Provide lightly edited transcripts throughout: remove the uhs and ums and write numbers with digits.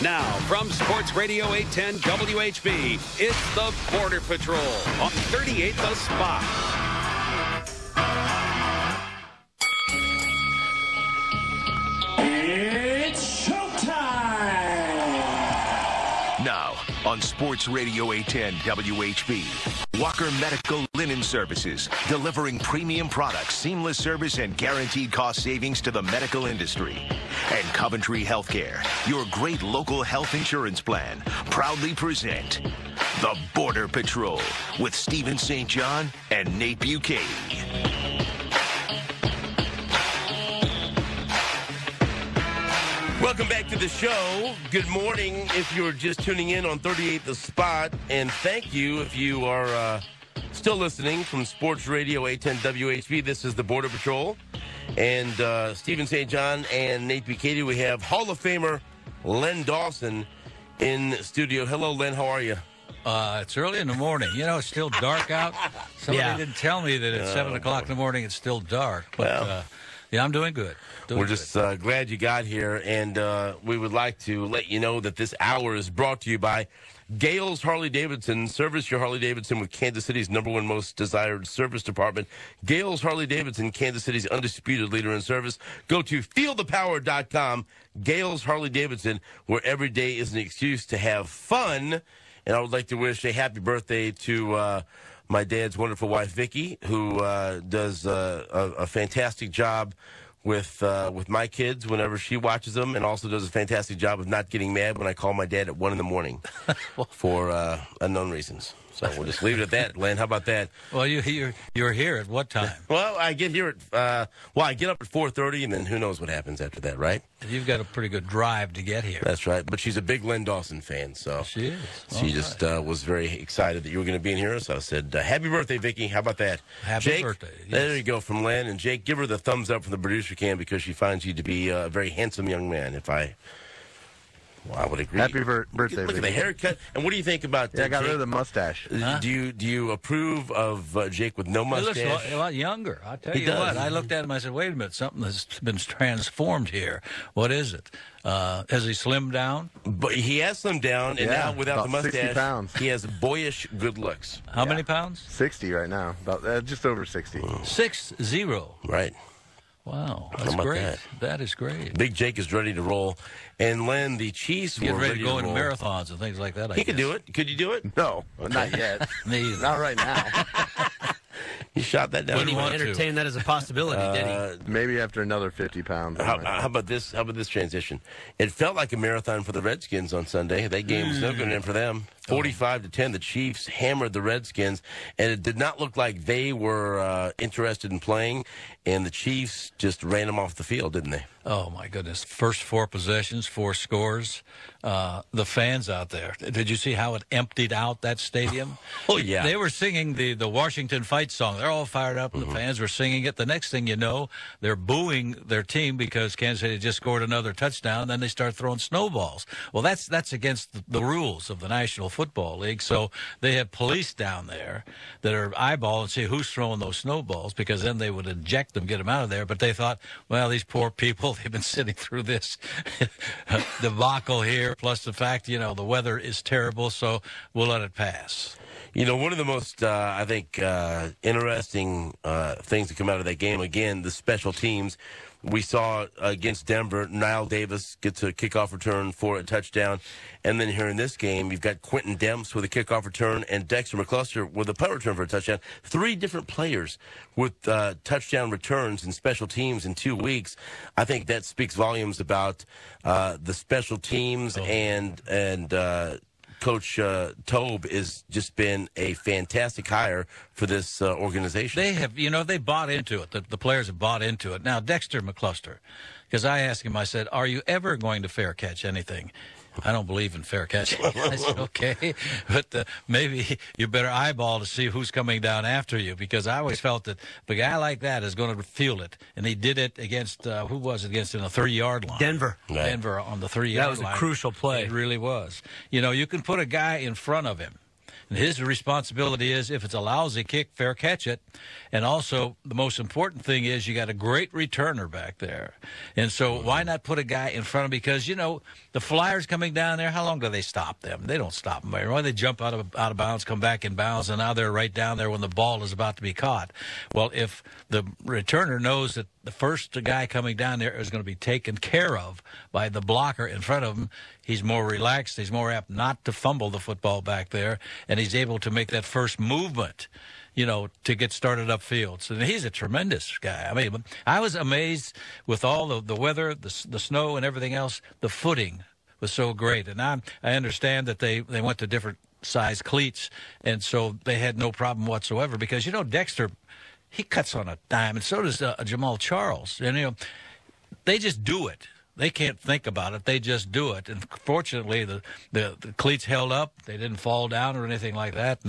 Now, from Sports Radio 810 WHB, it's the Border Patrol on 38 The Spot. It's showtime! Now, on Sports Radio 810 WHB, Walker Medical Linen Services, delivering premium products, seamless service, and guaranteed cost savings to the medical industry. And Coventry Healthcare, your great local health insurance plan, proudly present the Border Patrol with Stephen St. John and Nate Bukaty. Welcome back to the show. Good morning if you're just tuning in on 38 The Spot. And thank you if you are still listening from Sports Radio 810 WHB. This is the Border Patrol. And Stephen St. John and Nate Bukaty. We have Hall of Famer Len Dawson in studio. Hello, Len. How are you? It's early in the morning. You know, it's still dark out. Somebody didn't tell me that at 7 o'clock in the morning it's still dark. But, yeah, I'm doing good. We're just glad you got here, and we would like to let you know that this hour is brought to you by Gales Harley-Davidson. Service your Harley-Davidson with Kansas City's #1 most desired service department. Gales Harley-Davidson, Kansas City's undisputed leader in service. Go to feelthepower.com. Gales Harley-Davidson, where every day is an excuse to have fun. And I would like to wish a happy birthday to my dad's wonderful wife, Vicki, who does a fantastic job with my kids whenever she watches them, and also does a fantastic job of not getting mad when I call my dad at 1 in the morning for unknown reasons. So we'll just leave it at that. Len, how about that? Well, you're here at what time? Well, I get here at I get up at 4:30, and then who knows what happens after that, right? You've got a pretty good drive to get here. That's right. But she's a big Len Dawson fan, so she is. She just was very excited that you were going to be in here. So I said, "Happy birthday, Vicki! How about that?" Happy birthday! Yes. There you go from Len, and Jake. Give her the thumbs up from the producer cam because she finds you to be a very handsome young man. I would agree. Happy birthday, Look at the haircut. And what do you think about I got Jake? rid of the mustache. Do you approve of Jake with no mustache? He looks a lot younger. I'll tell you what. I looked at him. I said, wait a minute. Something has been transformed here. What is it? Has he slimmed down? But he has slimmed down, and now without the mustache, 60 pounds. He has boyish good looks. How many pounds? 60 right now. About just over 60. 60. Right. Wow, that's great. That is great. Big Jake is ready to roll. And Len, the Chiefs were ready to go into roll. marathons and things like that. He could do it. Could you do it? No, not yet. Not right now. He shot that down. Didn't even entertain that as a possibility, did he? Maybe after another 50 pounds. How about this? How about this transition? It felt like a marathon for the Redskins on Sunday. That game was no good in for them. 45-10, the Chiefs hammered the Redskins, and it did not look like they were interested in playing. And the Chiefs just ran them off the field, didn't they? Oh, my goodness. First 4 possessions, 4 scores. The fans out there. Did you see how it emptied out that stadium? Oh, yeah. They were singing the Washington Fight song. They're all fired up, and the fans were singing it. The next thing you know, they're booing their team because Kansas City just scored another touchdown, and then they start throwing snowballs. Well, that's against the rules of the National Football League, so they have police down there that are eyeballing and see who's throwing those snowballs, because then they would eject them, get them out of there. But they thought, well, these poor people, they've been sitting through this debacle here, plus the fact, the weather is terrible, so we'll let it pass. One of the most, I think, interesting things to come out of that game, again, the special teams. We saw against Denver, Nile Davis gets a kickoff return for a touchdown. And then here in this game, you've got Quentin Demps with a kickoff return and Dexter McCluster with a punt return for a touchdown. 3 different players with touchdown returns in special teams in 2 weeks. I think that speaks volumes about the special teams and Coach Tobe has just been a fantastic hire for this organization. They have, they bought into it. The players have bought into it. Now, Dexter McCluster, because I asked him, I said, are you ever going to fair catch anything? I don't believe in fair catching. I said, okay, but maybe you better eyeball to see who's coming down after you, because I always felt that the guy like that is going to feel it. And he did it against, who was it against in the 30-yard line? Denver. Right. Denver on the 3-yard line. That was a crucial play. It really was. You can put a guy in front of him And his responsibility is, if it's a lousy kick, fair catch it. And also, the most important thing is you got a great returner back there. And so why not put a guy in front of him? Because, you know, the Flyers coming down there, how long do they stop them? They don't stop them. Why they jump out of bounds, come back in bounds, and now they're right down there when the ball is about to be caught. Well, if the returner knows that the first guy coming down there is going to be taken care of by the blocker in front of him, he's more relaxed. He's more apt not to fumble the football back there, and he's able to make that first movement, you know, to get started upfield. So he's a tremendous guy. I mean, I was amazed with all the weather, the snow and everything else. The footing was so great. And I understand that they went to different size cleats, and so they had no problem whatsoever because, you know, Dexter, he cuts on a dime, and so does Jamal Charles. And, you know, they just do it. They can't think about it. They just do it. And fortunately, the cleats held up. They didn't fall down or anything like that.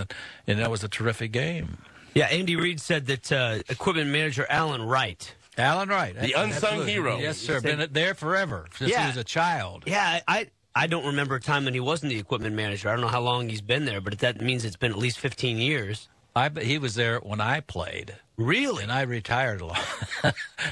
And that was a terrific game. Yeah, Andy Reid said that equipment manager Alan Wright. Alan Wright. The unsung hero. Yes, sir. Been there forever since he was a child. Yeah, I don't remember a time when he wasn't the equipment manager. I don't know how long he's been there, but that means it's been at least 15 years. He was there when I played. Really? And I retired a lot.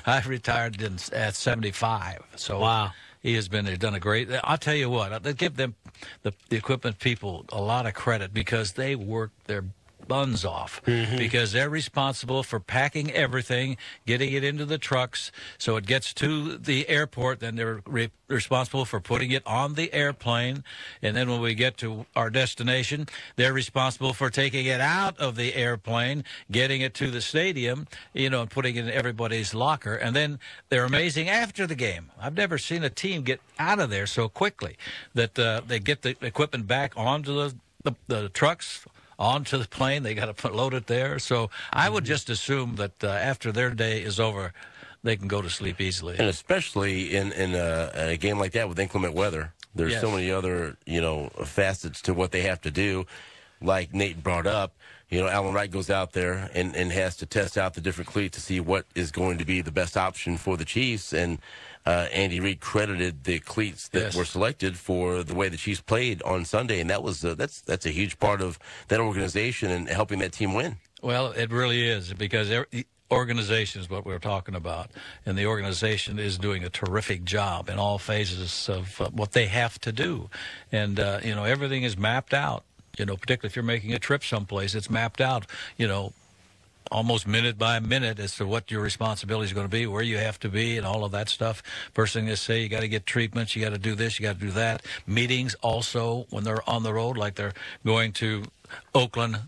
I retired at 75. So wow. He has done a great. I'll tell you what. They give them the equipment people a lot of credit because they work their buns off because they're responsible for packing everything, getting it into the trucks so it gets to the airport. Then they're responsible for putting it on the airplane, and then when we get to our destination, they're responsible for taking it out of the airplane, getting it to the stadium, you know, and putting it in everybody's locker. And then they're amazing after the game. I've never seen a team get out of there so quickly that they get the equipment back onto the trucks, onto the plane. They got to load it there. So I would just assume that after their day is over, they can go to sleep easily. And especially in a game like that with inclement weather, there's so many other, you know, facets to what they have to do. Like Nate brought up, you know, Alan Wright goes out there and has to test out the different cleats to see what is going to be the best option for the Chiefs. And Andy Reid credited the cleats that were selected for the way the Chiefs played on Sunday, and that was that's a huge part of that organization and helping that team win. Well, it really is, because organization is what we're talking about, and the organization is doing a terrific job in all phases of what they have to do, and you know, everything is mapped out. You know, particularly if you're making a trip someplace, it's mapped out, you know, almost minute by minute as to what your responsibility is going to be, where you have to be, and all of that stuff. First thing they say, you got to get treatments, you got to do this, you got to do that. Meetings also when they're on the road, like they're going to Oakland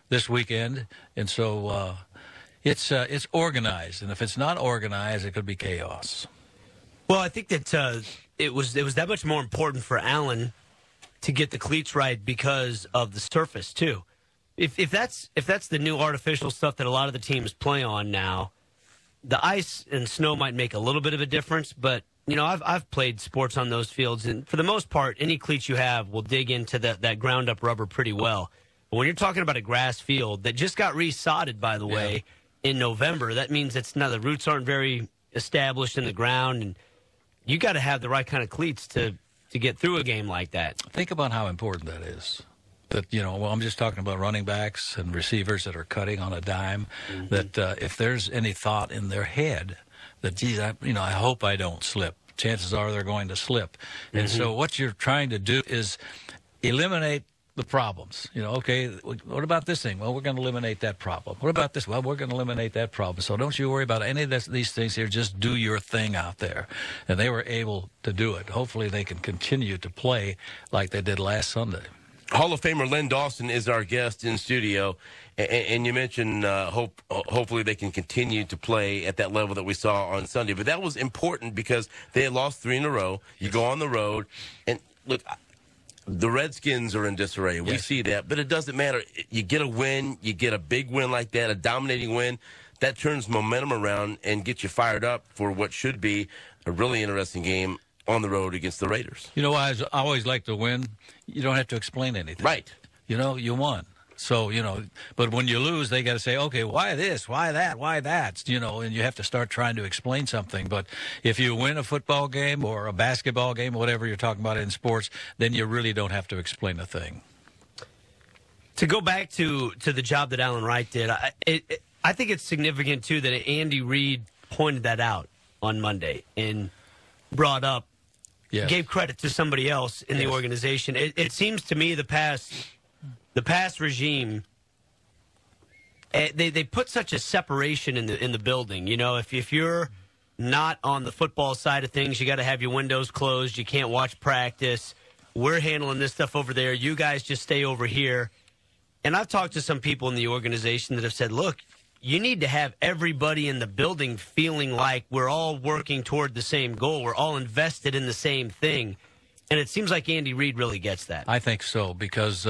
this weekend. And so it's organized, and if it's not organized, it could be chaos. Well, I think that it was that much more important for Allen to get the cleats right because of the surface too. If that's the new artificial stuff that a lot of the teams play on now, the ice and snow might make a little bit of a difference. But you know, I've played sports on those fields, and for the most part, any cleats you have will dig into that ground up rubber pretty well. But when you're talking about a grass field that just got resodded, by the way, in November, that means the roots aren't very established in the ground, and you got to have the right kind of cleats to get through a game like that. Think about how important that is. That, you know, well, I'm just talking about running backs and receivers that are cutting on a dime, that if there's any thought in their head that, geez, I hope I don't slip, chances are they're going to slip. And so what you're trying to do is eliminate the problems. You know, okay, what about this thing? Well, we're going to eliminate that problem. What about this? Well, we're going to eliminate that problem. So don't you worry about any of these things here. Just do your thing out there. And they were able to do it. Hopefully they can continue to play like they did last Sunday. Hall of Famer Len Dawson is our guest in studio. And you mentioned hopefully they can continue to play at that level that we saw on Sunday. But that was important because they had lost 3 in a row. You go on the road. And, look, the Redskins are in disarray. We see that, but it doesn't matter. You get a win, you get a big win like that, a dominating win, that turns momentum around and gets you fired up for what should be a really interesting game on the road against the Raiders. You know, I always like to win. You don't have to explain anything. Right. You know, you won. So, you know, but when you lose, they got to say, okay, why this, why that, why that, you know, and you have to start trying to explain something. But if you win a football game or a basketball game, whatever you're talking about in sports, then you really don't have to explain a thing. To go back to the job that Alan Wright did, I think it's significant, too, that Andy Reid pointed that out on Monday and brought up, gave credit to somebody else in the organization. It seems to me the past regime, they put such a separation in the building. You know, if you're not on the football side of things, you got to have your windows closed. You can't watch practice. We're handling this stuff over there. You guys just stay over here. And I've talked to some people in the organization that have said, look, you need to have everybody in the building feeling like we're all working toward the same goal. We're all invested in the same thing. And it seems like Andy Reid really gets that. I think so, because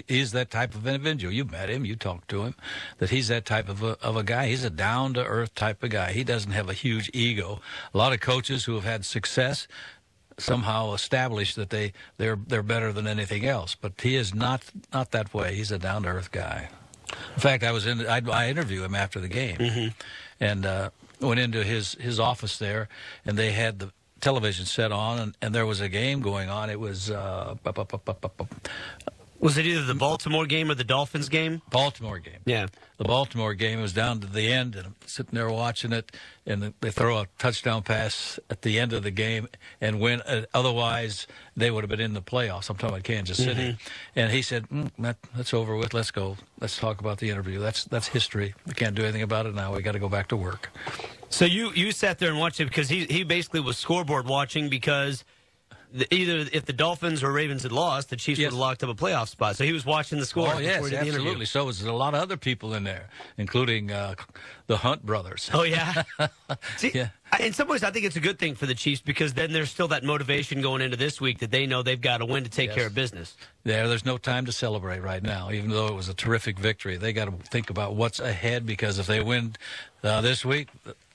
he's that type of individual. You met him, you talked to him, that he's that type of a guy. He's a down-to-earth type of guy. He doesn't have a huge ego. A lot of coaches who have had success somehow establish that they're better than anything else. But he is not that way. He's a down-to-earth guy. In fact, I interviewed him after the game, and went into his office there, and they had the television set on, and there was a game going on. It was was it either the Baltimore game or the Dolphins game? Baltimore game. Yeah. The Baltimore game was down to the end, and I'm sitting there watching it, and they throw a touchdown pass at the end of the game and win. Otherwise, they would have been in the playoffs. I'm talking about Kansas City. And he said, that's over with. Let's go. Let's talk about the interview. That's history. We can't do anything about it now. We got to go back to work. So you sat there and watched it because he basically was scoreboard watching because either if the Dolphins or Ravens had lost, the Chiefs would have locked up a playoff spot. So he was watching the score. Oh, yes, absolutely. So was a lot of other people in there, including the Hunt brothers. Oh, yeah? See, in some ways, I think it's a good thing for the Chiefs because then there's still that motivation going into this week that they know they've got to win to take care of business. There's no time to celebrate right now, even though it was a terrific victory. They got to think about what's ahead because if they win this week,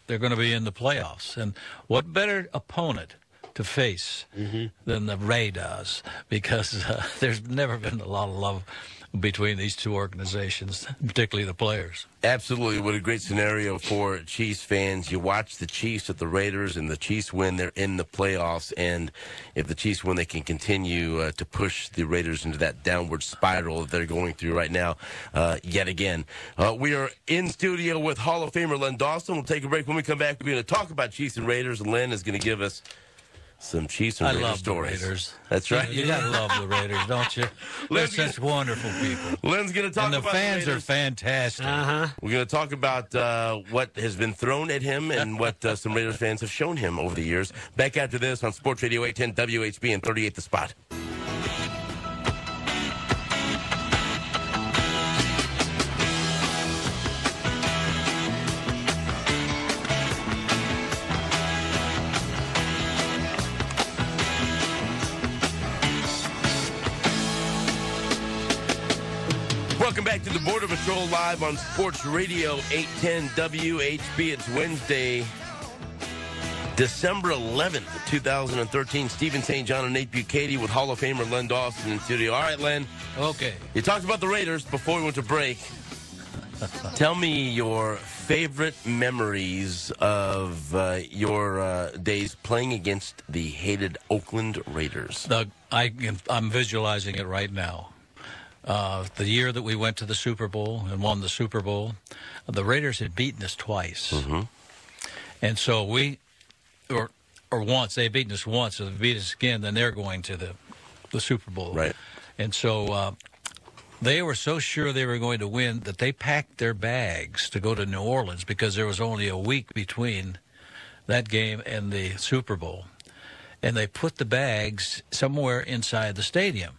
they're going to be in the playoffs. And what better opponent to face than the Ray does, because there's never been a lot of love between these two organizations, particularly the players. Absolutely. What a great scenario for Chiefs fans. You watch the Chiefs at the Raiders, and the Chiefs win, they're in the playoffs. And if the Chiefs win, they can continue to push the Raiders into that downward spiral that they're going through right now yet again. We are in studio with Hall of Famer Len Dawson. We'll take a break. When we come back, we're going to talk about Chiefs and Raiders, and Len is going to give us some Chiefs and Raiders stories. The Raiders. That's right. You gotta love the Raiders, don't you? They're such wonderful people. Len's going to talk about the fans are fantastic. We're going to talk about what has been thrown at him and what some Raiders fans have shown him over the years. Back after this on Sports Radio 810 WHB and 38 The Spot. Welcome back to the Border Patrol live on Sports Radio 810 WHB. It's Wednesday, December 11th, 2013. Stephen St. John and Nate Bukaty with Hall of Famer Len Dawson in studio. All right, Len. Okay. You talked about the Raiders before we went to break. Tell me your favorite memories of your days playing against the hated Oakland Raiders. I'm visualizing it right now. The year that we went to the Super Bowl and won the Super Bowl, the Raiders had beaten us twice. And so or once, they had beaten us once, so if they beat us again, then they're going to the Super Bowl. Right. And so they were so sure they were going to win that they packed their bags to go to New Orleans because there was only a week between that game and the Super Bowl. And they put the bags somewhere inside the stadium.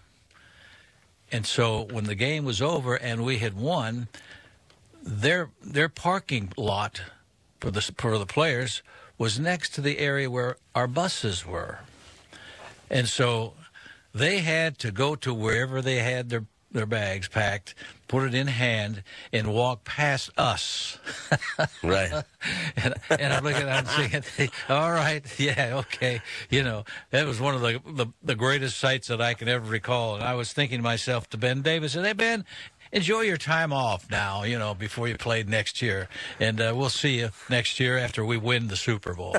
And so when the game was over and we had won, their parking lot for the players was next to the area where our buses were. And so they had to go to wherever they had their bags packed, put it in hand, and walk past us. Right. and I'm looking at them thinking, all right, yeah, okay. You know, that was one of the greatest sights that I can ever recall. And I was thinking to myself, to Ben Davis, hey, Ben, enjoy your time off now, you know, before you play next year. And we'll see you next year after we win the Super Bowl.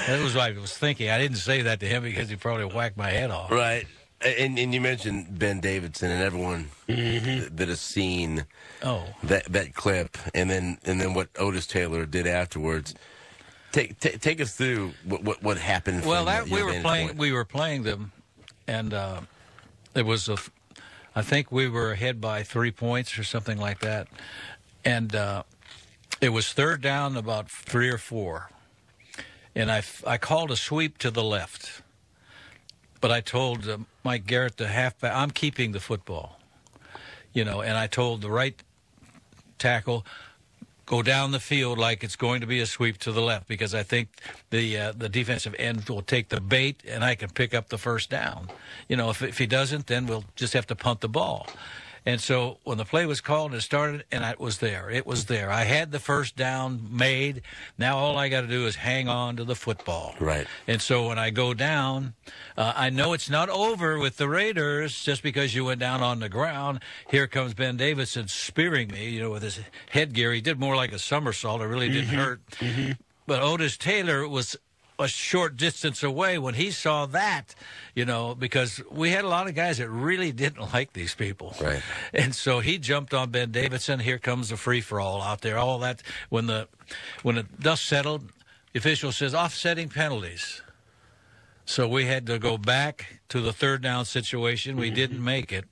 That was what I was thinking. I didn't say that to him because he probably whacked my head off. Right. And you mentioned Ben Davidson and everyone that has seen that clip, and then what Otis Taylor did afterwards. Take us through what happened. Well, we were playing them, and it was I think we were ahead by 3 points or something like that, and it was third down about 3 or 4, and I called a sweep to the left. But I told Mike Garrett, the halfback, I'm keeping the football, and I told the right tackle, go down the field like it's going to be a sweep to the left, because I think the defensive end will take the bait and I can pick up the first down. If he doesn't, then we'll just have to punt the ball. And so when the play was called and it started, and it was there. I had the first down made. Now all I got to do is hang on to the football. Right. And so when I go down, I know it's not over with the Raiders just because you went down on the ground. Here comes Ben Davidson spearing me, with his headgear. He did more like a somersault. It really didn't hurt. But Otis Taylor was a short distance away when he saw that, because we had a lot of guys that really didn't like these people. Right. And so he jumped on Ben Davidson. Here comes the free-for-all out there. All that, when the dust settled, the official says offsetting penalties. So we had to go back to the third down situation. We didn't make it,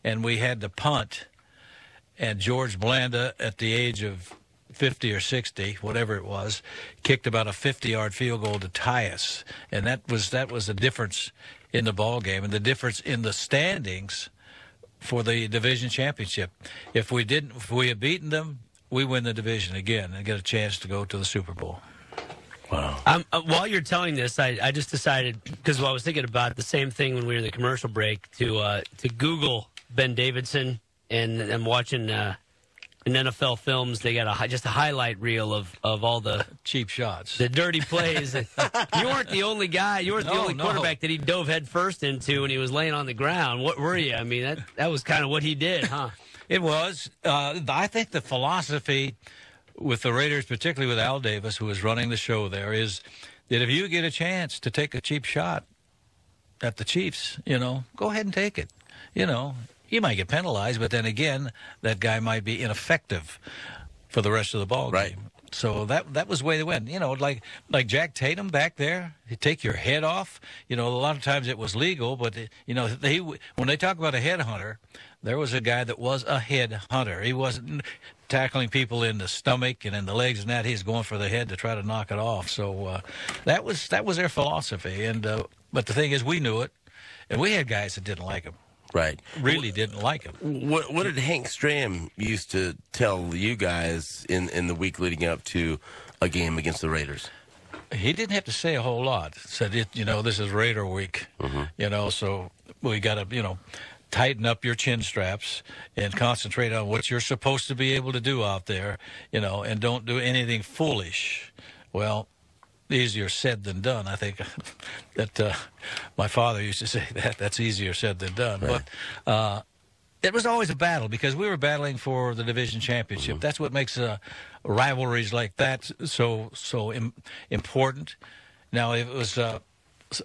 and we had to punt. And George Blanda, at the age of 50 or 60, whatever it was, kicked about a 50-yard field goal to tie us, and that was the difference in the ball game and the difference in the standings for the division championship. If we had beaten them, we win the division again and get a chance to go to the Super Bowl. Wow. While you're telling this, I just decided, because I was thinking about the same thing when we were in the commercial break, to Google Ben Davidson, and I'm watching. In NFL films, they got just a highlight reel of all the cheap shots, the dirty plays. You weren't the only guy. You weren't the only quarterback that he dove head first into when he was laying on the ground. What were you? I mean, that was kind of what he did, huh? It was. I think the philosophy with the Raiders, particularly with Al Davis, who was running the show there, is that if you get a chance to take a cheap shot at the Chiefs, go ahead and take it. You might get penalized, but then again, that guy might be ineffective for the rest of the ball game. Right. So that was the way they went. Like Jack Tatum back there, he'd take your head off. A lot of times it was legal, but when they talk about a headhunter, there was a guy that was a head hunter. He wasn't tackling people in the stomach and in the legs and that. He's going for the head to try to knock it off. So that was their philosophy. And but the thing is, we knew it, and we had guys that didn't like him. Right. Really didn't like him. What did Hank Stram used to tell you guys in the week leading up to a game against the Raiders? He didn't have to say a whole lot. Said, this is Raider week, so we got to, tighten up your chin straps and concentrate on what you're supposed to be able to do out there, and don't do anything foolish. Well, easier said than done. I think that my father used to say that's easier said than done. Right. But it was always a battle because we were battling for the division championship. That's what makes rivalries like that so important. Now, if it was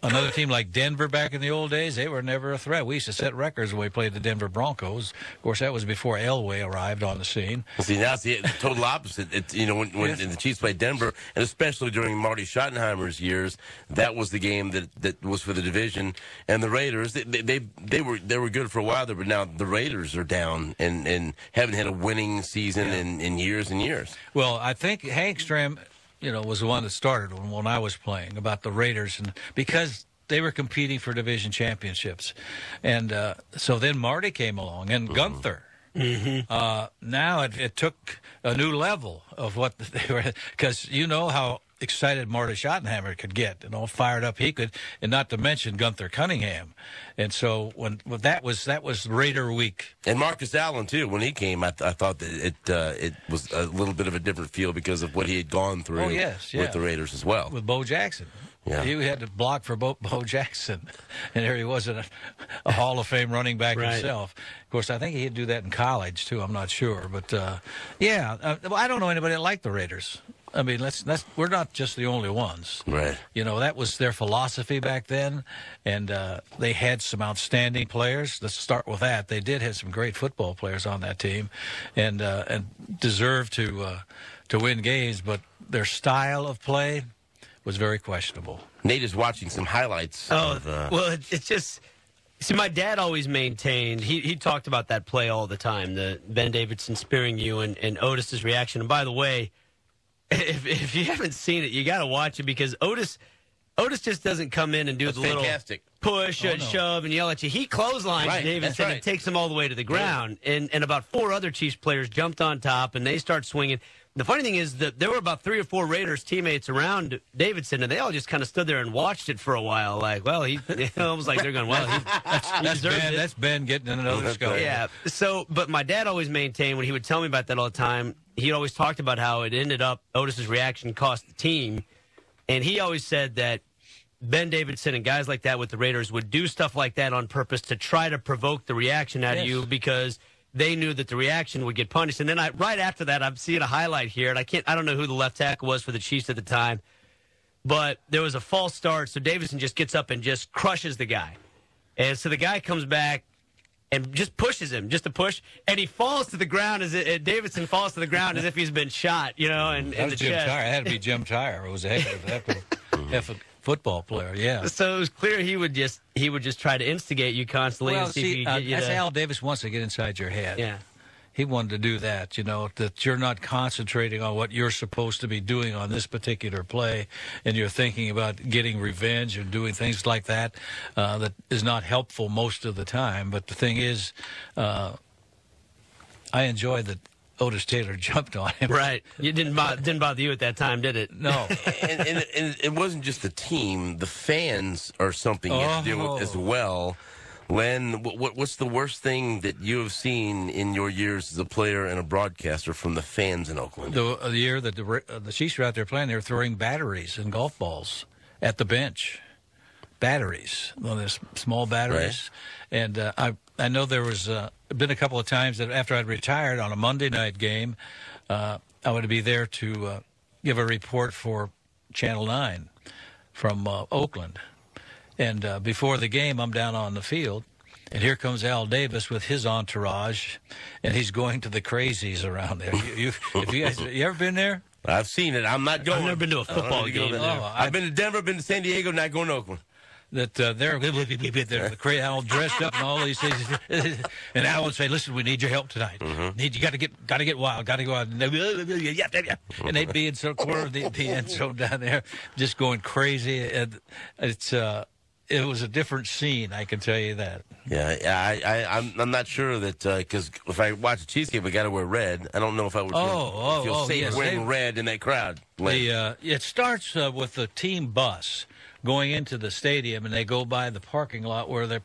another team like Denver back in the old days, they were never a threat. We used to set records when we played the Denver Broncos. Of course, that was before Elway arrived on the scene. See, now it's the total opposite. When the Chiefs played Denver, and especially during Marty Schottenheimer's years, that was the game that was for the division. And the Raiders, they were good for a while there, but now the Raiders are down and haven't had a winning season in years and years. Well, I think Hank Stram, was the one that started when I was playing about the Raiders, and because they were competing for division championships. And so then Marty came along, and Gunther. Now it took a new level of what they were, because how excited Marty Schottenheimer could get and all fired up he could, and not to mention Gunther Cunningham. And so when that was Raider week. And Marcus Allen too. When he came, I thought that it was a little bit of a different feel because of what he had gone through with the Raiders as well. With Bo Jackson. Yeah. He had to block for Bo Jackson, and there he was, a Hall of Fame running back himself. Of course, I think he'd do that in college too. I'm not sure, but well, I don't know anybody that liked the Raiders. I mean, we're not just the only ones. Right. You know, that was their philosophy back then, and they had some outstanding players. Let's start with that. They did have some great football players on that team, and deserved to win games, but their style of play was very questionable. Nate is watching some highlights. Well, it's just. See, my dad always maintained, he talked about that play all the time, the Ben Davidson spearing you and Otis's reaction. And by the way, if you haven't seen it, you got to watch it, because Otis just doesn't come in and do the fantastic. Little push, shove, and yell at you. He clotheslines Davidson and takes him all the way to the ground. And about 4 other Chiefs players jumped on top, and they start swinging. The funny thing is that there were about 3 or 4 Raiders teammates around Davidson, and they all just kind of stood there and watched it for a while. Like, well, he almost like they're going, well, that's Ben getting in another scope. Yeah. So, but my dad always maintained, when he would tell me about that all the time, he always talked about how it ended up, Otis's reaction cost the team. And he always said that Ben Davidson and guys like that with the Raiders would do stuff like that on purpose to try to provoke the reaction out of you, because they knew that the reaction would get punished. And then right after that, I'm seeing a highlight here, and I don't know who the left tackle was for the Chiefs at the time, but there was a false start, so Davidson just gets up and just crushes the guy. And so the guy comes back and just pushes him, just a push, and he falls to the ground Davidson falls to the ground as if he's been shot, you know, and that was the Jim chest. Tyre. It had to be Jim Tyre. It was a heck of a football player, yeah. So it was clear he would just try to instigate you constantly and see if he could get you that's to... Al Davis wants to get inside your head. Yeah. He wanted to do that, you know, that you're not concentrating on what you're supposed to be doing on this particular play, and you're thinking about getting revenge and doing things like that. That is not helpful most of the time. But the thing is, I enjoyed that Otis Taylor jumped on him. Right. It didn't bother you at that time, did it? No. and it wasn't just the team. The fans are something you have to deal with as well. Len, what's the worst thing that you have seen in your years as a player and a broadcaster from the fans in Oakland? The year that the Chiefs were out there playing, they were throwing batteries and golf balls at the bench. Batteries, well, there's small batteries. Right. And I know there was been a couple of times that after I'd retired on a Monday night game, I would be there to give a report for Channel 9 from Oakland. And before the game, I'm down on the field, and here comes Al Davis with his entourage, and he's going to the crazies around there. You ever been there? I've seen it. I'm not going. I've never been to a football game. I've been to Denver, been to San Diego, not going to Oakland. That they're the crazy, all dressed up and all these things, and Al would say, "Listen, we need your help tonight. Mm-hmm. You got to get wild, got to go out." And they'd be in some corner of the end zone down there, just going crazy. And it was a different scene, I can tell you that. Yeah, I'm not sure that because if I watch a Chiefs game, we got to wear red. I don't know if I would feel safe wearing red in that crowd. It starts with the team bus going into the stadium, and they go by the parking lot where the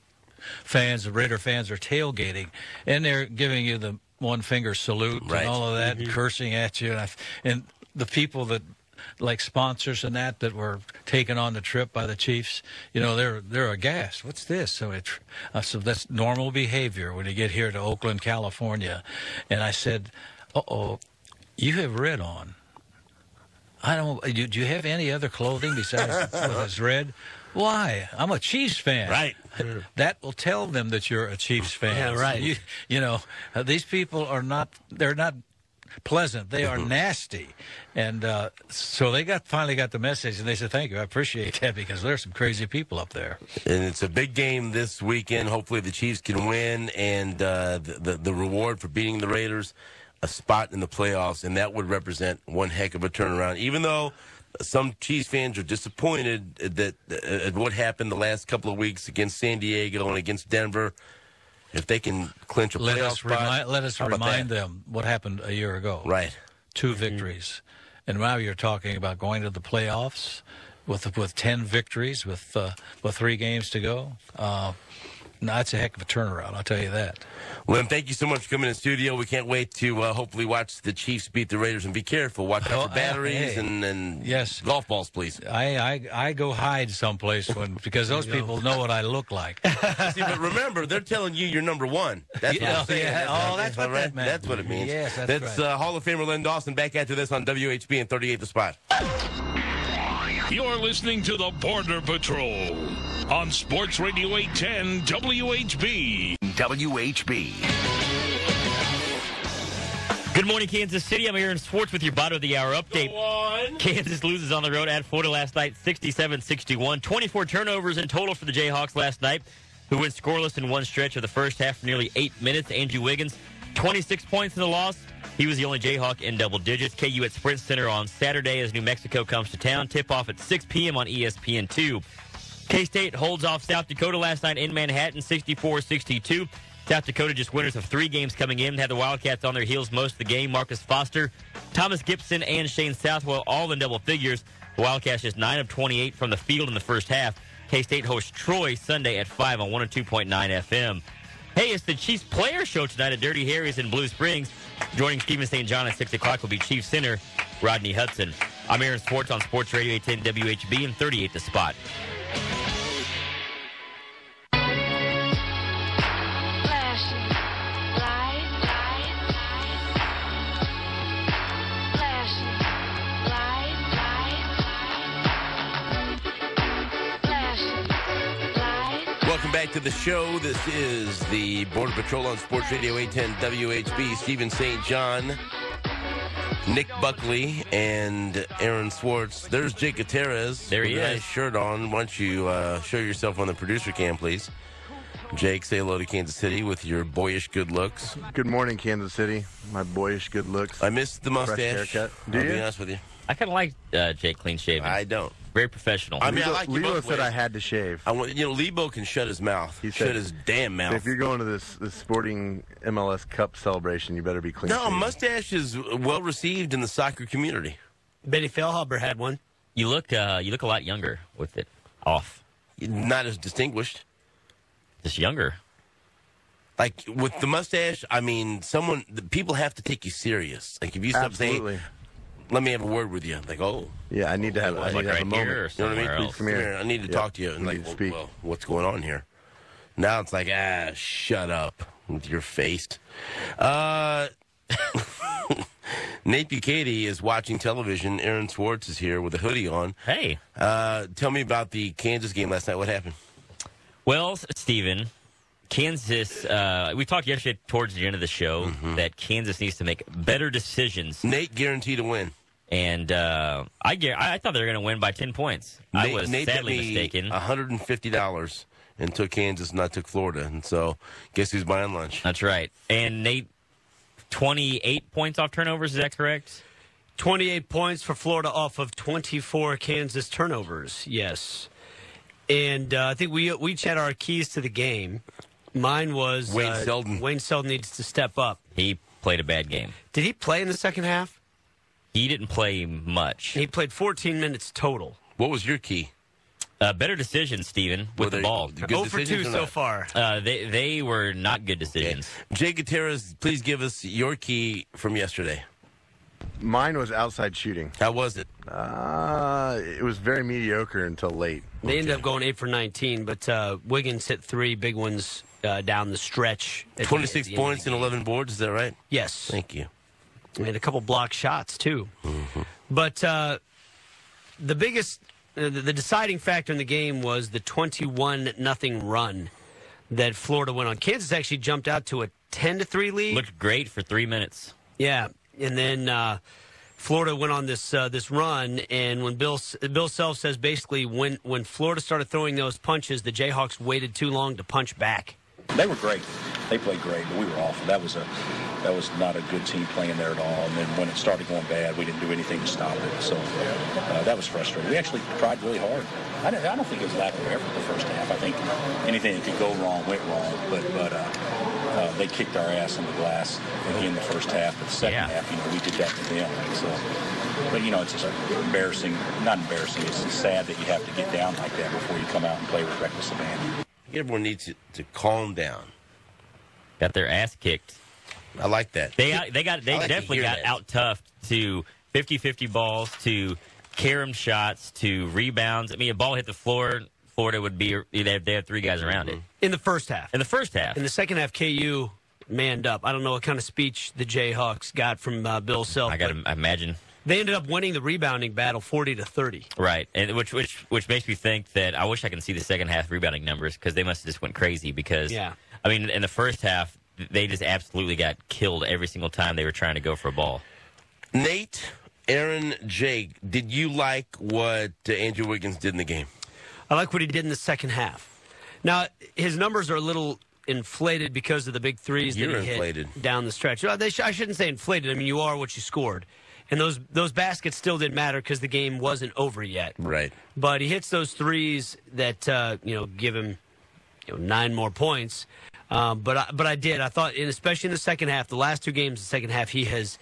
Raider fans are tailgating, and they're giving you the one-finger salute and all of that, cursing at you, and the people that like sponsors and that were taken on the trip by the Chiefs, you know, they're aghast. What's this? So so that's normal behavior when you get here to Oakland, California. And I said, you have red on. I don't. Do you have any other clothing besides this red? Why? I'm a Chiefs fan. Right. That will tell them that you're a Chiefs fan. Yeah, right. You know, these people are not. They're not pleasant. They are nasty. And so they finally got the message, and they said, "Thank you. I appreciate that, because there's some crazy people up there." And it's a big game this weekend. Hopefully, the Chiefs can win, and the reward for beating the Raiders, a spot in the playoffs, and that would represent one heck of a turnaround. Even though some Chiefs fans are disappointed that at what happened the last couple of weeks against San Diego and against Denver, if they can clinch a playoff spot, let us remind them what happened a year ago. Right, 2 victories, and now you're talking about going to the playoffs with 10 victories with 3 games to go. No, that's a heck of a turnaround, I'll tell you that. Lynn, thank you so much for coming in the studio. We can't wait to hopefully watch the Chiefs beat the Raiders. And be careful. Watch out for batteries and yes. golf balls, please. I go hide someplace because those people know what I look like. See, but remember, they're telling you you're number one. That's what I'm saying. That's what that meant. That's what it means. Yes, that's right. Hall of Famer Len Dawson back after this on WHB and 38 The Spot. You're listening to the Border Patrol on Sports Radio 810 WHB. WHB. Good morning, Kansas City. I'm Aaron Swartz with your bottom of the hour update. Kansas loses on the road at Florida last night, 67-61. 24 turnovers in total for the Jayhawks last night, who went scoreless in one stretch of the first half for nearly 8 minutes. Andrew Wiggins, 26 points in the loss. He was the only Jayhawk in double digits. KU at Sprint Center on Saturday as New Mexico comes to town. Tip-off at 6 p.m. on ESPN2. K-State holds off South Dakota last night in Manhattan, 64-62. South Dakota just winners of 3 games coming in. Had the Wildcats on their heels most of the game. Marcus Foster, Thomas Gibson, and Shane Southwell all in double figures. The Wildcats just 9 of 28 from the field in the first half. K-State hosts Troy Sunday at 5 on 102.9 FM. Hey, it's the Chiefs Player Show tonight at Dirty Harry's in Blue Springs. Joining Stephen St. John at 6 o'clock will be Chiefs center Rodney Hudson. I'm Aaron Swartz on Sports Radio 810 WHB and 38 The Spot. Welcome back to the show. This is the Border Patrol on Sports Radio 810 WHB. Stephen St. John, Nick Buckley, and Aaron Swartz. There's Jake Gutierrez. There he is. Nice shirt on. Why don't you show yourself on the producer cam, please? Jake, say hello to Kansas City with your boyish good looks. Good morning, Kansas City. My boyish good looks. I missed the mustache. Fresh haircut. I'll be honest with you. I kind of like Jake clean shaven. I don't. Very professional. I mean, I like you Lilo both said ways. I had to shave. Lebo can shut his mouth. He shut said, his damn mouth. If you're going to this sporting MLS Cup celebration, you better be clean. No, shaven. mustache is well received in the soccer community. Benny Feilhaber had one. You look a lot younger with it off. Not as distinguished. Just younger. Like with the mustache, I mean, people have to take you serious. Like if you stop saying, "Let me have a word with you," like, "Oh, yeah, I need to have, like a right moment." here or you know what I somewhere mean? else. Come here. I need to talk to you." And We like, need to speak. well, what's going on here? Now it's like, shut up with your face. Nate Bukaty is watching television. Aaron Swartz is here with a hoodie on. Hey. Tell me about the Kansas game last night. What happened? Well, Stephen, Kansas, we talked yesterday towards the end of the show that Kansas needs to make better decisions. Nate guaranteed to win. And I thought they were going to win by 10 points. I was Nate sadly bet me mistaken. $150 and took Kansas, and I took Florida. And so guess who's buying lunch? That's right. And Nate, 28 points off turnovers, is that correct? 28 points for Florida off of 24 Kansas turnovers, yes. And I think we each had our keys to the game. Mine was Wayne Selden. Wayne Selden needs to step up. He played a bad game. Did he play in the second half? He didn't play much. He played 14 minutes total. What was your key? Better decisions, Stephen, with the ball. Good 0 for 2 decisions or so not? far. They were not good decisions. Jay Gutierrez, please give us your key from yesterday. Mine was outside shooting. How was it? It was very mediocre until late. They ended up going 8 for 19, but Wiggins hit 3 big ones down the stretch. 26 points and 11 boards, is that right? Yes. Thank you. And a couple block shots, too. But the biggest, the deciding factor in the game was the 21-0 run that Florida went on. Kansas actually jumped out to a 10-3 lead. Looked great for 3 minutes. Yeah, and then Florida went on this run, and when Bill Self says basically when Florida started throwing those punches, the Jayhawks waited too long to punch back. They were great. They played great, but we were awful. That was not a good team playing there at all. And then when it started going bad, we didn't do anything to stop it. So that was frustrating. We actually tried really hard. I don't think it was lack of effort the first half. I think anything that could go wrong went wrong. But they kicked our ass on the glass in the first half. But the second half, we did that to them. So, but it's just embarrassing. Not embarrassing. It's sad that you have to get down like that before you come out and play with reckless abandon. Everyone needs to calm down. Got their ass kicked. I like that. They definitely got out-toughed to 50-50 balls, to carom shots, to rebounds. I mean, a ball hit the floor, Florida would be – they have 3 guys around it. In the first half. In the first half. In the second half, KU manned up. I don't know what kind of speech the Jayhawks got from Bill Self. I imagine. They ended up winning the rebounding battle 40-30. Right, and which makes me think that I wish I could see the second half rebounding numbers because they must have just went crazy because, I mean, in the first half, they just absolutely got killed every single time they were trying to go for a ball. Nate, Aaron, Jake, did you like what Andrew Wiggins did in the game? I like what he did in the second half. Now, his numbers are a little inflated because of the big threes that he hit down the stretch. I shouldn't say inflated. I mean, you are what you scored. And those baskets still didn't matter because the game wasn't over yet. Right. But he hits those threes that give him 9 more points. But I did. I thought, and especially in the second half, the last 2 games, the second half, he has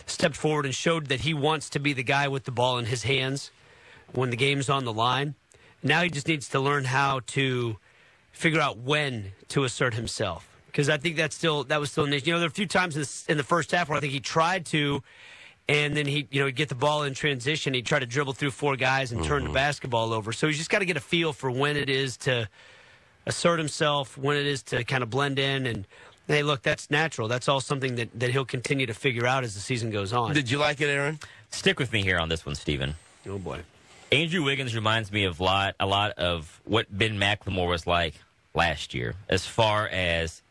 stepped forward and showed that he wants to be the guy with the ball in his hands when the game's on the line. Now he just needs to learn how to figure out when to assert himself. Because I think that was still an issue. There were a few times in the first half where I think he tried to, and then he'd get the ball in transition. He'd try to dribble through 4 guys and turn the basketball over. So he's just got to get a feel for when it is to assert himself, when it is to kind of blend in. And, hey, look, that's natural. That's all something that he'll continue to figure out as the season goes on. Did you like it, Aaron? Stick with me here on this one, Stephen. Oh, boy. Andrew Wiggins reminds me of a lot of what Ben McLemore was like last year as far as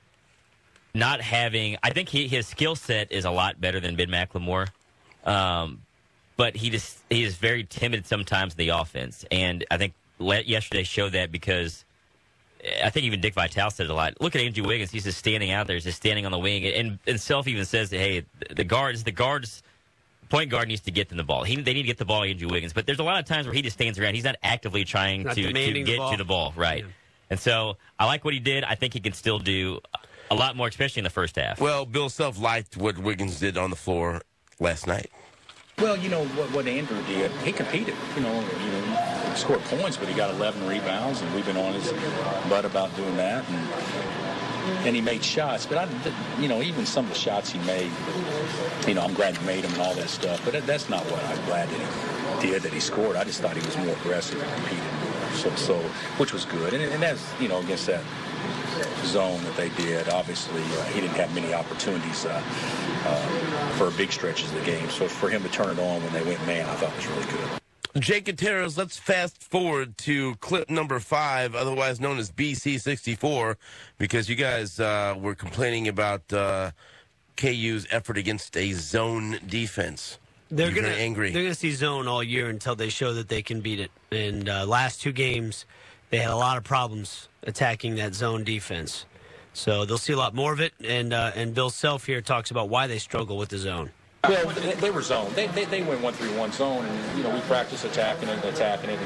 not having – I think his skill set is a lot better than Ben McLemore. But he is very timid sometimes in the offense, and I think yesterday showed that because I think even Dick Vitale said it a lot. Look at Andrew Wiggins; he's just standing out there, he's just standing on the wing, and Self even says that the guards, point guard needs to get them the ball. They need to get the ball to Andrew Wiggins, but there's a lot of times where he just stands around. He's not actively trying to get to the ball, right? Yeah. And so I like what he did. I think he can still do a lot more, especially in the first half. Well, Bill Self liked what Wiggins did on the floor last night. Well, what Andrew did, he competed. He scored points, but he got 11 rebounds, and we've been on his butt about doing that. And he made shots, but even some of the shots he made, I'm glad he made them and all that stuff. But that's not what I'm glad that he did, that he scored. I just thought he was more aggressive and competed more, so which was good. And that's against that zone that they did. Obviously, he didn't have many opportunities for big stretches of the game. So for him to turn it on when they went man, I thought was really good. Jake Gutierrez, let's fast forward to clip number 5, otherwise known as BC64, because you guys were complaining about KU's effort against a zone defense. They're very angry. They're going to see zone all year until they show that they can beat it. And last 2 games, they had a lot of problems attacking that zone defense. So they'll see a lot more of it. And Bill Self here talks about why they struggle with the zone. Well, they were zoned. They went 1-3-1 zone, and we practice attacking it, and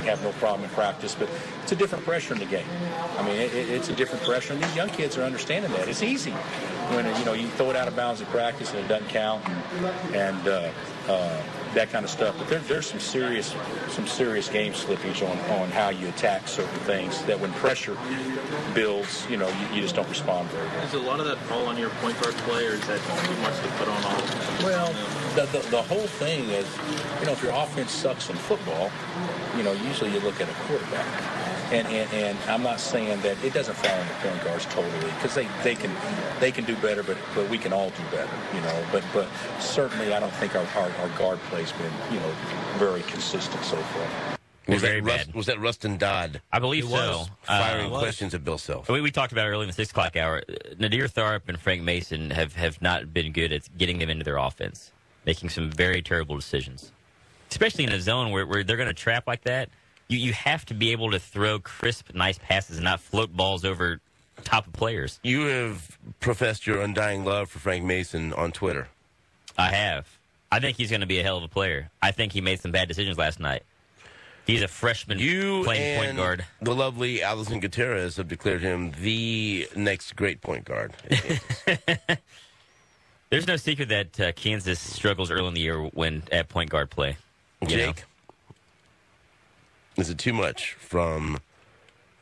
have no problem in practice. But it's a different pressure in the game. I mean, it's a different pressure, and these young kids are understanding that. It's easy when you throw it out of bounds in practice and it doesn't count, and that kind of stuff. But there's some serious game slippage on how you attack certain things. That when pressure builds, you just don't respond very well. Is a lot of that fall on your point guard play, or is that too much to put on all? Well, the whole thing is, if your offense sucks in football, usually you look at a quarterback. And I'm not saying that it doesn't fall on the point guards totally, because they can do better, but we can all do better, But certainly I don't think our guard play's been very consistent so far. Was that Rustin Dodd? I believe so. Firing questions at Bill Self. We talked about it earlier in the 6 o'clock hour. Nadir Tharp and Frank Mason have not been good at getting them into their offense, making some very terrible decisions, especially in a zone where they're going to trap like that. You have to be able to throw crisp, nice passes and not float balls over top of players. You have professed your undying love for Frank Mason on Twitter. I have. I think he's going to be a hell of a player. I think he made some bad decisions last night. He's a freshman playing point guard. The lovely Allison Gutierrez have declared him the next great point guard. There's no secret that Kansas struggles early in the year when at point guard play. Jake, is it too much from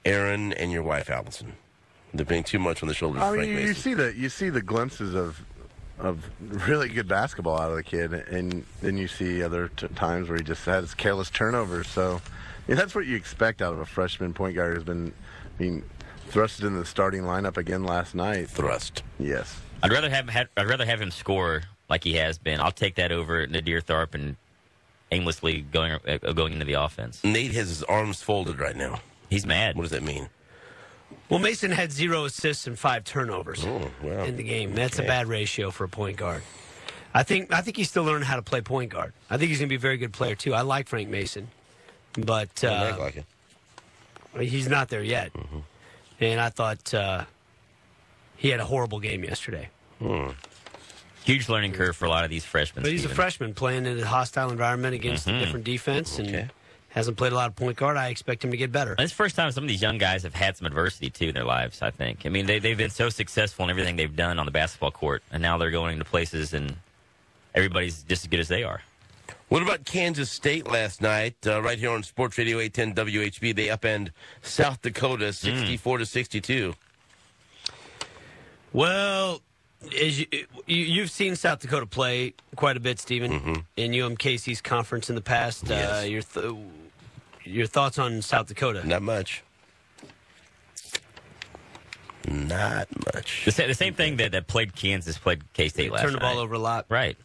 Aaron and your wife, Allison? They're putting too much on the shoulders. I of mean, Frank Mason. you see the glimpses of really good basketball out of the kid, and then you see other times where he just has careless turnovers. So, that's what you expect out of a freshman point guard who's been thrusted into the starting lineup again last night. Thrust. Yes. I'd rather have him score like he has been. I'll take that over Nadir Tharp and aimlessly going into the offense. Nate has his arms folded right now. He's mad. What does that mean? Well, Mason had 0 assists and 5 turnovers in the game. That's a bad ratio for a point guard. I think he's still learning how to play point guard. I think he's going to be a very good player, too. I like Frank Mason, but he's not there yet. Mm-hmm. And I thought he had a horrible game yesterday. Huge learning curve for a lot of these freshmen. But he's a freshman playing in a hostile environment against a different defense and hasn't played a lot of point guard. I expect him to get better. And it's the first time some of these young guys have had some adversity, too, in their lives, I think. I mean, they've been so successful in everything they've done on the basketball court, and now they're going into places and everybody's just as good as they are. What about Kansas State last night? Right here on Sports Radio 810 WHB, they upend South Dakota 64-62. Well, as you've seen South Dakota play quite a bit, Stephen, in UMKC's conference in the past. Yes. Your thoughts on South Dakota? Not much. Not much. The same thing that played Kansas played K-State last night. Turned the ball over a lot. Right.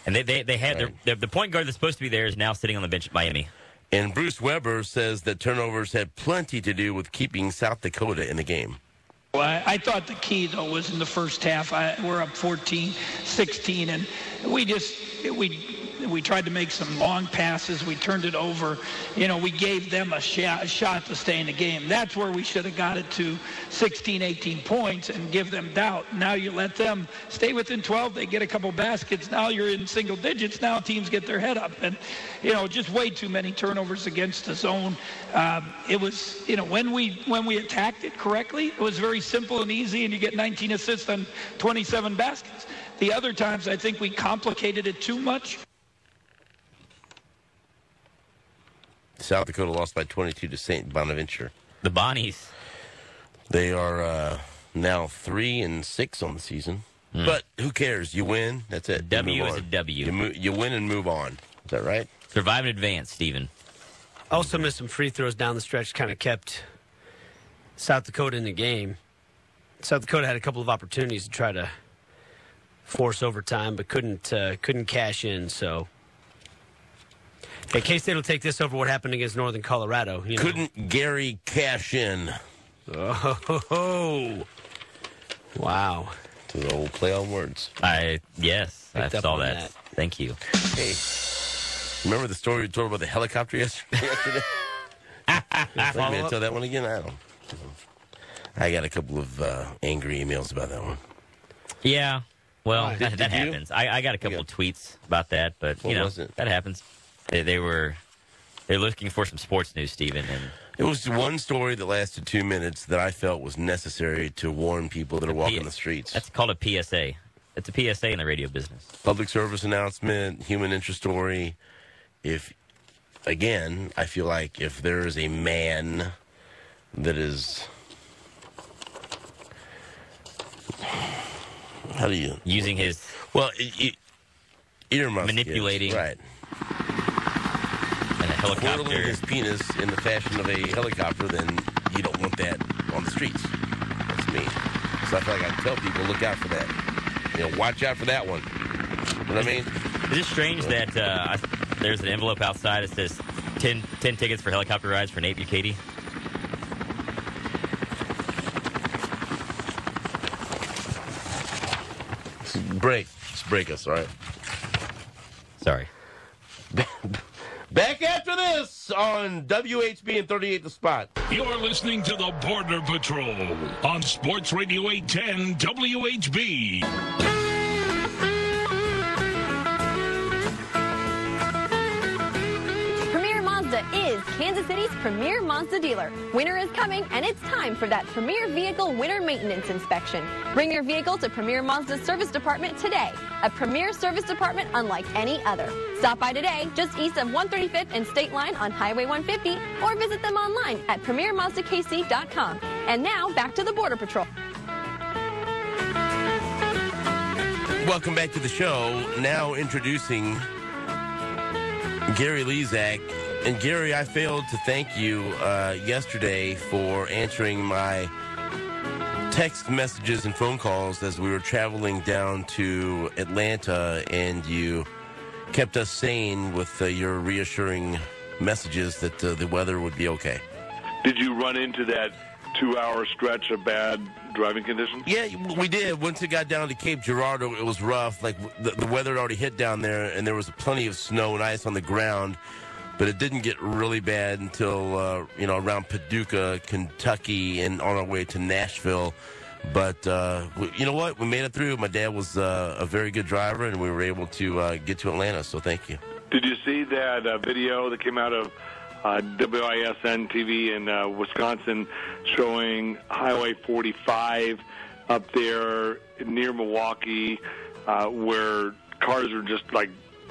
And they had the point guard that's supposed to be there is now sitting on the bench at Miami. And Bruce Weber says that turnovers had plenty to do with keeping South Dakota in the game. Well, I thought the key, though, was in the first half. We're up 14-16, and we tried to make some long passes. We turned it over. We gave them a shot to stay in the game. That's where we should have got it to 16, 18 points and give them doubt. Now you let them stay within 12. They get a couple baskets. Now you're in single digits. Now teams get their head up. And, just way too many turnovers against the zone. It was, when we attacked it correctly, it was very simple and easy, and you get 19 assists on 27 baskets. The other times, I think we complicated it too much. South Dakota lost by 22 to St. Bonaventure. The Bonnies. They are now 3-6 on the season. But who cares? You win. That's it. W is a W. You win and move on. Is that right? Survive and advance, Stephen. Also missed some free throws down the stretch, kind of kept South Dakota in the game. South Dakota had a couple of opportunities to try to force overtime, but couldn't cash in, so... Okay, K-State will take this over what happened against Northern Colorado. Couldn't Gary cash in? Oh, wow. To the old play on words. Yes, I saw that. Thank you. Hey, remember the story you told about the helicopter yesterday? I'm going to tell that one again? I don't. I got a couple of angry emails about that one. Yeah, well, that happens. I got a couple of tweets about that, but, that happens. They're looking for some sports news, Stephen. And it was one story that lasted 2 minutes that I felt was necessary to warn people that are walking the streets. That's called a PSA. It's a PSA in the radio business. Public service announcement, human interest story. I feel like if there is a man that is... How do you... Using his... Well, earmuffs. Manipulating. Right. Helicopter. Twirling his penis in the fashion of a helicopter, then you don't want that on the streets. That's me. So I feel like I tell people, look out for that. Watch out for that one. You know what I mean? Is it strange that there's an envelope outside that says 10 tickets for helicopter rides for Nate Bukaty? Just break us, all right? Sorry. Back after this on WHB and 38 The Spot. You're listening to the Border Patrol on Sports Radio 810 WHB. Premier Mazda is Kansas City's premier Mazda dealer. Winter is coming, and it's time for that Premier Vehicle Winter Maintenance Inspection. Bring your vehicle to Premier Mazda Service Department today. A premier service department unlike any other. Stop by today, just east of 135th and State Line on Highway 150, or visit them online at PremierMazdaKC.com. And now, back to the Border Patrol. Welcome back to the show. Now introducing Gary Lezak. And Gary, I failed to thank you yesterday for answering my text messages and phone calls as we were traveling down to Atlanta, and you kept us sane with your reassuring messages that the weather would be okay. Did you run into that 2-hour stretch of bad driving conditions? Yeah, we did. Once it got down to Cape Girardeau, it was rough. Like, the weather had already hit down there, and there was plenty of snow and ice on the ground. But it didn't get really bad until, around Paducah, Kentucky, and on our way to Nashville. But you know what? We made it through. My dad was a very good driver, and we were able to get to Atlanta, so thank you. Did you see that video that came out of WISN TV in Wisconsin showing Highway 45 up there near Milwaukee where cars are just like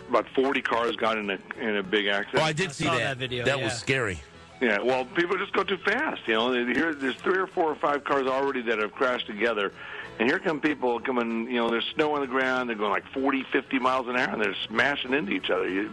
about 40 cars got in a big accident? Oh, I did see that video. That was scary. Yeah, well, people just go too fast. There's 3 or 4 or 5 cars already that have crashed together. And here come people coming, there's snow on the ground. They're going like 40, 50 miles an hour, and they're smashing into each other.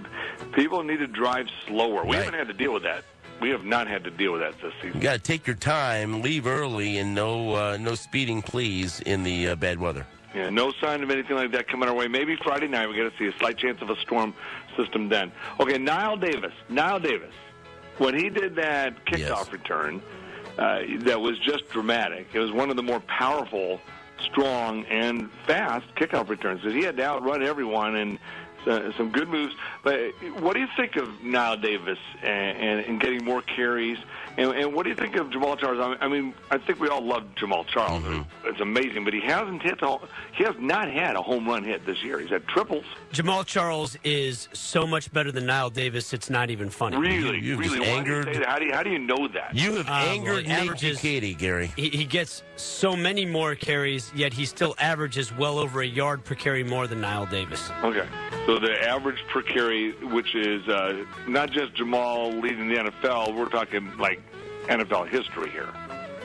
People need to drive slower. We haven't had to deal with that. We have not had to deal with that this season. You got to take your time, leave early, and no speeding, please, in the bad weather. Yeah, no sign of anything like that coming our way. Maybe Friday night we got to see a slight chance of a storm system then. Okay, Niall Davis. When he did that kickoff return, that was just dramatic. It was one of the more powerful, strong, and fast kickoff returns because he had to outrun everyone and some good moves. But what do you think of Niall Davis and getting more carries? And what do you think of Jamal Charles? I mean, I think we all love Jamal Charles. Mm-hmm. It's amazing, but he has not had a home run hit this year. He's had triples. Jamal Charles is so much better than Niall Davis, it's not even funny. Really? You've angered. Why do you say that? How do you know that? You have angered Nate Bukaty, Gary. He gets so many more carries, yet he still averages well over a yard per carry more than Niall Davis. Okay. So the average per carry, which is not just Jamal leading the NFL, we're talking like NFL history here.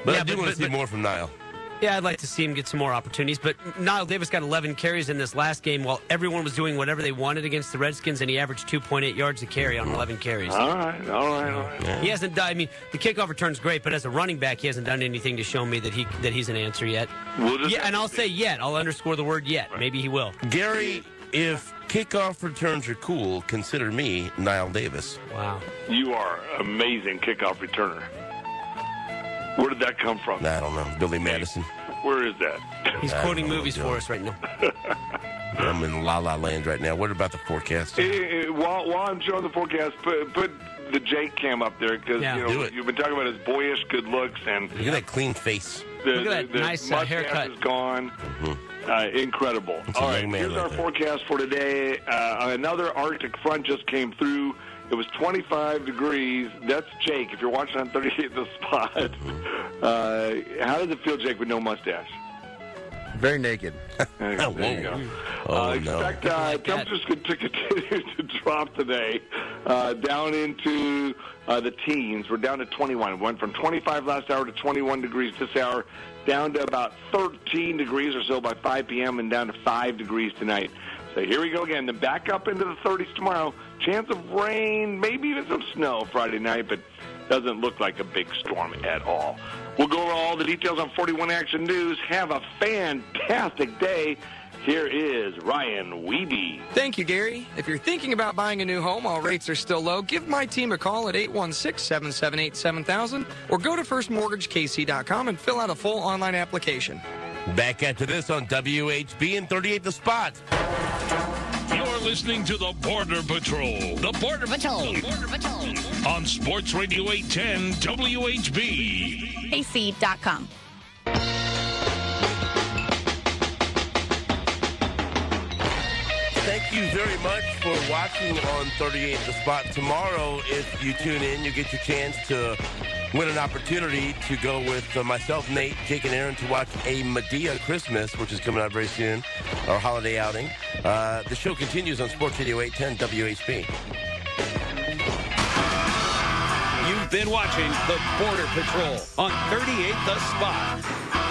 But I do want to see more from Niall. Yeah, I'd like to see him get some more opportunities. But Niall Davis got 11 carries in this last game while everyone was doing whatever they wanted against the Redskins, and he averaged 2.8 yards a carry on 11 carries. All right. He hasn't done. I mean, the kickoff return's great, but as a running back, he hasn't done anything to show me that he's an answer yet. And I'll say yet. I'll underscore the word yet. Right. Maybe he will. Gary, if kickoff returns are cool, consider me Niall Davis. Wow. You are amazing kickoff returner. Where did that come from? I don't know. Billy Madison. Where is that? He's quoting movies for us right now. I'm in La La Land right now. What about the forecast? While I'm showing the forecast, put the Jake cam up there because you've been talking about his boyish good looks and look at that clean face. Look at that nice haircut. Is gone. Mm-hmm. Incredible. All right, here's our forecast for today. Another Arctic front just came through. It was 25 degrees. That's Jake. If you're watching on 38 The Spot, how does it feel, Jake, with no mustache? Very naked. There you go. Expect temperatures to continue to drop today down into the teens. We're down to 21. Went from 25 last hour to 21 degrees this hour, down to about 13 degrees or so by 5 p.m. and down to 5 degrees tonight. So here we go again. Then back up into the 30s tomorrow. Chance of rain, maybe even some snow Friday night, but doesn't look like a big storm at all. We'll go over all the details on 41 Action News. Have a fantastic day. Here is Ryan Weeby. Thank you, Gary. If you're thinking about buying a new home while rates are still low, give my team a call at 816-778-7000 or go to firstmortgagekc.com and fill out a full online application. Back after this on WHB and 38 The Spot. You're listening to the Border Patrol. The Border Patrol. The Border Patrol. On Sports Radio 810 WHB. AC.com. Thank you very much for watching on 38 The Spot. Tomorrow, if you tune in, you get your chance to win an opportunity to go with myself, Nate, Jake, and Aaron to watch A Madea Christmas, which is coming out very soon, our holiday outing. The show continues on Sports Radio 810 WHB. You been watching the Border Patrol on 38 The Spot.